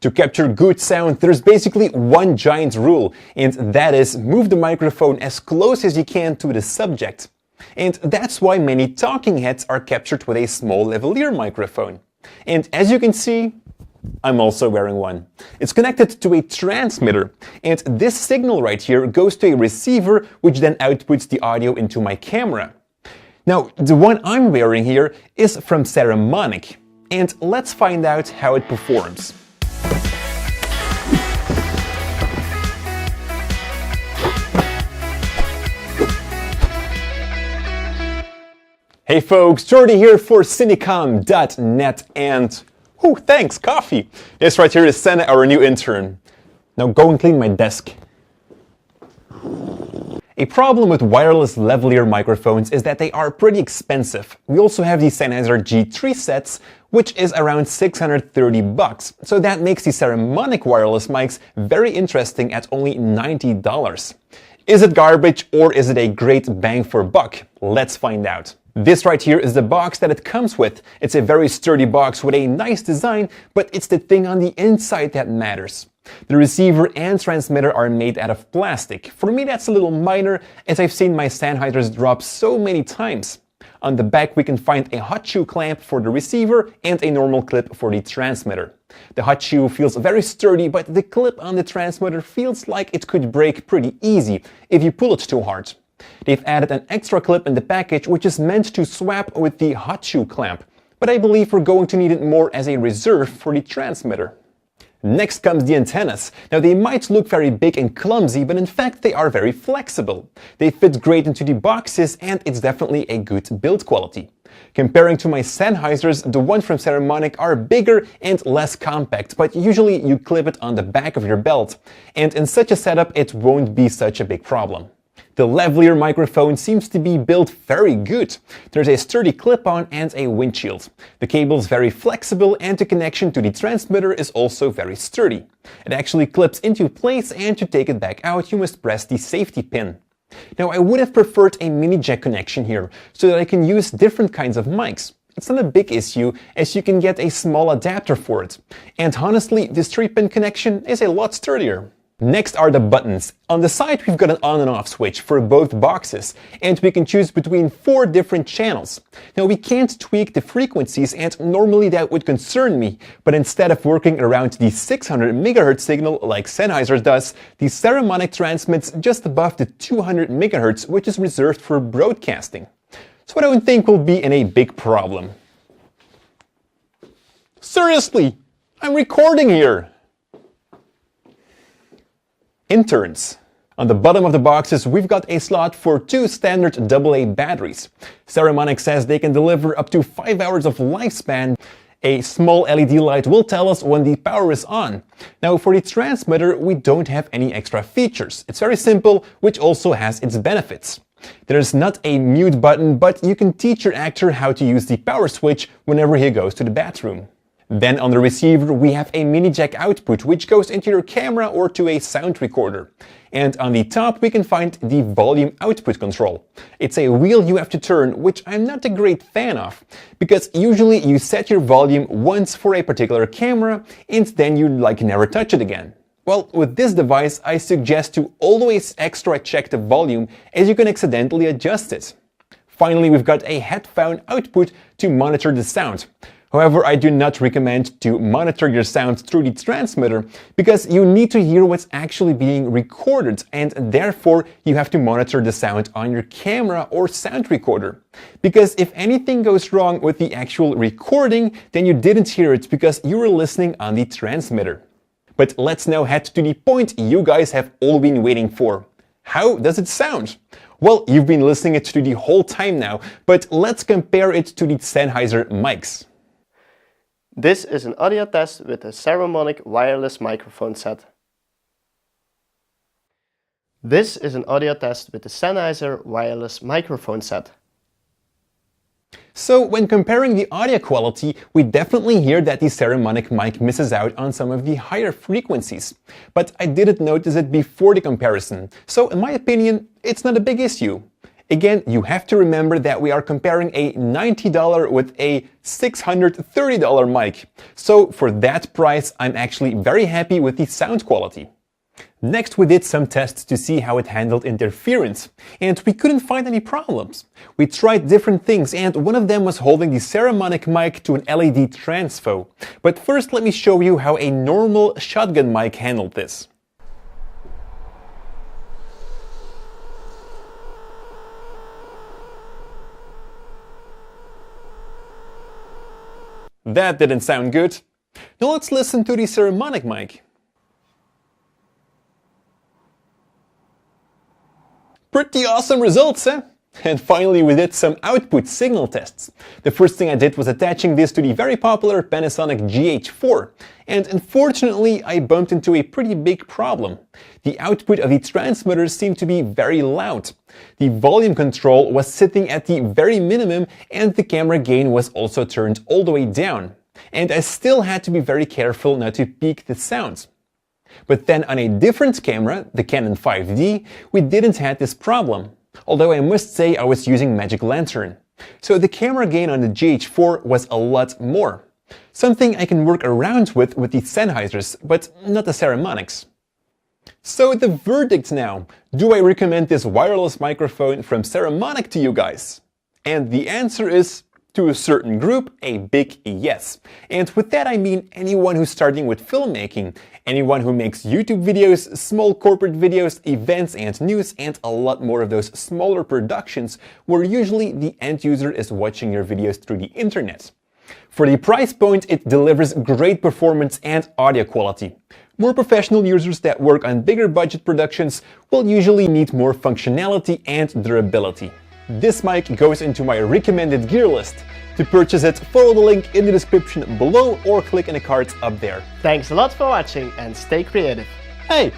To capture good sound, there's basically one giant rule, and that is move the microphone as close as you can to the subject. And that's why many talking heads are captured with a small lavalier microphone. And as you can see, I'm also wearing one. It's connected to a transmitter, and this signal right here goes to a receiver, which then outputs the audio into my camera. Now, the one I'm wearing here is from Saramonic, and let's find out how it performs. Hey folks, Jordy here for Cinecomnet and thanks, coffee. This right here is Senna, our new intern. Now go and clean my desk. A problem with wireless lavalier microphones is that they are pretty expensive. We also have the Sennheiser G3 sets, which is around $630. So that makes the Saramonic wireless mics very interesting at only $90. Is it garbage or is it a great bang for buck? Let's find out. This right here is the box that it comes with. It's a very sturdy box with a nice design, but it's the thing on the inside that matters. The receiver and transmitter are made out of plastic. For me, that's a little minor, as I've seen my Sennheisers drop so many times. On the back, we can find a hot shoe clamp for the receiver and a normal clip for the transmitter. The hot shoe feels very sturdy, but the clip on the transmitter feels like it could break pretty easy if you pull it too hard. They've added an extra clip in the package which is meant to swap with the hot shoe clamp, but I believe we're going to need it more as a reserve for the transmitter. Next comes the antennas. Now they might look very big and clumsy, but in fact they are very flexible. They fit great into the boxes and it's definitely a good build quality. Comparing to my Sennheisers, the ones from Saramonic are bigger and less compact, but usually you clip it on the back of your belt, and in such a setup it won't be such a big problem. The lavalier microphone seems to be built very good. There's a sturdy clip-on and a windshield. The cable is very flexible and the connection to the transmitter is also very sturdy. It actually clips into place, and to take it back out you must press the safety pin. Now I would have preferred a mini jack connection here so that I can use different kinds of mics. It's not a big issue as you can get a small adapter for it. And honestly, this 3-pin connection is a lot sturdier. Next are the buttons. On the side we've got an on and off switch for both boxes, and we can choose between 4 different channels. Now we can't tweak the frequencies, and normally that would concern me, but instead of working around the 600 MHz signal like Sennheiser does, the Saramonic transmits just above the 200 MHz, which is reserved for broadcasting. So I don't think will be a big problem. Seriously, I'm recording here! Interns. On the bottom of the boxes, we've got a slot for 2 standard AA batteries. Saramonic says they can deliver up to 5 hours of lifespan. A small LED light will tell us when the power is on. Now for the transmitter, we don't have any extra features. It's very simple, which also has its benefits. There's not a mute button, but you can teach your actor how to use the power switch whenever he goes to the bathroom. Then on the receiver we have a mini jack output which goes into your camera or to a sound recorder. And on the top we can find the volume output control. It's a wheel you have to turn, which I'm not a great fan of, because usually you set your volume once for a particular camera and then you never touch it again. Well, with this device I suggest to always extra check the volume, as you can accidentally adjust it. Finally, we've got a headphone output to monitor the sound. However, I do not recommend to monitor your sound through the transmitter, because you need to hear what's actually being recorded, and therefore you have to monitor the sound on your camera or sound recorder. Because if anything goes wrong with the actual recording, then you didn't hear it because you were listening on the transmitter. But let's now head to the point you guys have all been waiting for. How does it sound? Well, you've been listening it to the whole time now, but let's compare it to the Sennheiser mics. This is an audio test with a Saramonic wireless microphone set. This is an audio test with the Sennheiser wireless microphone set. So when comparing the audio quality, we definitely hear that the Saramonic mic misses out on some of the higher frequencies. But I didn't notice it before the comparison, so in my opinion, it's not a big issue. Again, you have to remember that we are comparing a $90 with a $630 mic. So for that price, I'm actually very happy with the sound quality. Next, we did some tests to see how it handled interference, and we couldn't find any problems. We tried different things, and one of them was holding the Saramonic mic to an LED transfo. But first, let me show you how a normal shotgun mic handled this. That didn't sound good. Now let's listen to the Saramonic mic. Pretty awesome results, eh? And finally we did some output signal tests. The first thing I did was attaching this to the very popular Panasonic GH4. And unfortunately I bumped into a pretty big problem. The output of the transmitter seemed to be very loud. The volume control was sitting at the very minimum and the camera gain was also turned all the way down. And I still had to be very careful not to peak the sound. But then on a different camera, the Canon 5D, we didn't have this problem. Although I must say I was using Magic Lantern. So the camera gain on the GH4 was a lot more. Something I can work around with the Sennheisers, but not the Saramonics. So the verdict now. Do I recommend this wireless microphone from Saramonic to you guys? And the answer is, to a certain group, a big yes. And with that I mean anyone who's starting with filmmaking, anyone who makes YouTube videos, small corporate videos, events and news, and a lot more of those smaller productions where usually the end user is watching your videos through the internet. For the price point, it delivers great performance and audio quality. More professional users that work on bigger budget productions will usually need more functionality and durability. This mic goes into my recommended gear list. To purchase it, follow the link in the description below or click in the cards up there. Thanks a lot for watching and stay creative. Hey!